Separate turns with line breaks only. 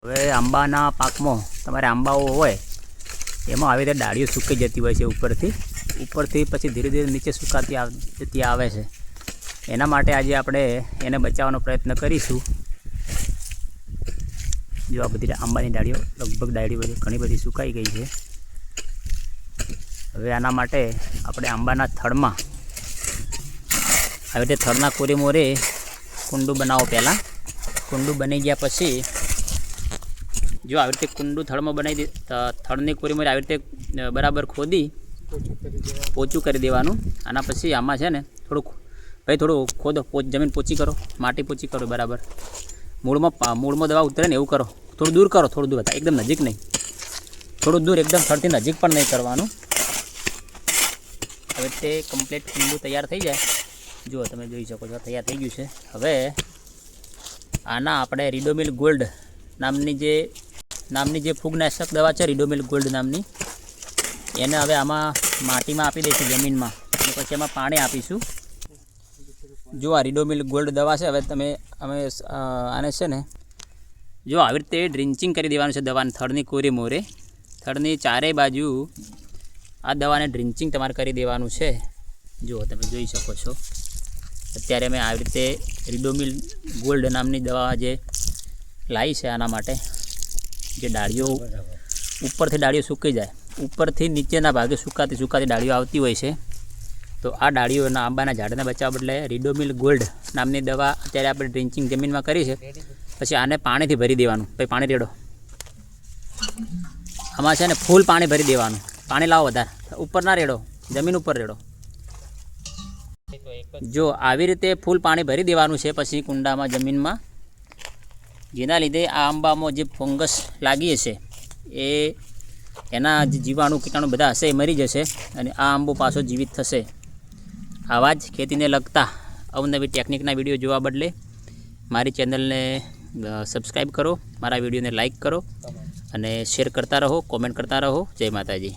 હવે આંબાના પાકમાં તમારે આંબાઓ હોય એમાં આવી રીતે ડાળીઓ સૂકી જતી હોય છે ઉપરથી પછી ધીરે ધીરે નીચે સુકાતી આવે છે। એના માટે આજે આપણે એને બચાવવાનો પ્રયત્ન કરીશું। જો આ બધી આંબાની ડાળીઓ લગભગ બધી ઘણી બધી સુકાઈ ગઈ છે। હવે આના માટે આપણે આંબાના થડમાં આવી રીતે થડના કોરે મોરે કુંડું બનાવો। પહેલાં કુંડું બની ગયા પછી જો આવી રીતે કુંડું થડમાં બનાવી થડની કોરી મોરે આવી રીતે બરાબર ખોદી પોચું કરી દેવાનું। આના પછી આમાં છે ને થોડું ખોદો, જમીન પોચી કરો, માટી પોચી કરો બરાબર। મૂળમાં દવા ઉતરે ને એવું કરો। થોડું દૂર કરો, થોડું દૂર, એકદમ નજીક નહીં, થોડું દૂર, એકદમ થડથી નજીક પણ નહીં કરવાનું। હવે તે કમ્પ્લીટ કુંડું તૈયાર થઈ જાય। જુઓ તમે જોઈ શકો છો તૈયાર થઈ ગયું છે। હવે આના આપણે રીડોમિલ ગોલ્ડ નામની જે ફૂગનાશક દવા છે, રીડોમિલ ગોલ્ડ નામની, એને હવે આમાં માટીમાં આપી દઈશું, જમીનમાં, અને પછી એમાં પાણી આપીશું। જો આ રીડોમિલ ગોલ્ડ દવા છે। હવે અમે આને છે ને જો આવી રીતે ડ્રિન્ચિંગ કરી દેવાનું છે દવાને થડની કોરી મોરે, થડની ચારેય બાજુ આ દવાને ડ્રિન્ચિંગ તમારે કરી દેવાનું છે। જુઓ તમે જોઈ શકો છો અત્યારે મેં આવી રીતે રીડોમિલ ગોલ્ડ નામની દવા જે લાવી છે આના માટે, જે ડાળીઓ ઉપરથી ડાળીઓ સૂકી જાય, ઉપરથી નીચેના ભાગે સુકાતી ડાળીઓ આવતી હોય છે, તો આ ડાળીઓના આંબાના ઝાડને બચાવવા બદલે રીડોમિલ ગોલ્ડ નામની દવા અત્યારે આપણે ડ્રિન્ચિંગ જમીનમાં કરી છે। પછી આને પાણીથી ભરી દેવાનું। પછી પાણી રેડો, આમાં છે ને ફૂલ પાણી ભરી દેવાનું। પાણી લાવો વધારે, ઉપર ના રેડો, જમીન ઉપર રેડો। જો આવી રીતે ફૂલ પાણી ભરી દેવાનું છે પછી કુંડામાં, જમીનમાં, જેના લીધે આ આંબામાં જે ફંગસ લાગી હશે એના જે જીવાણુ કીટાણુ બધા હશે એ મરી જશે અને આ આંબો પાછો જીવિત થશે। આવા જ ખેતીને લગતા અવનવી ટેકનિકના વિડીયો જોવા બદલે મારી ચેનલને સબસ્ક્રાઈબ કરો, મારા વિડીયોને લાઈક કરો અને શેર કરતા રહો, કોમેન્ટ કરતા રહો। જય માતાજી।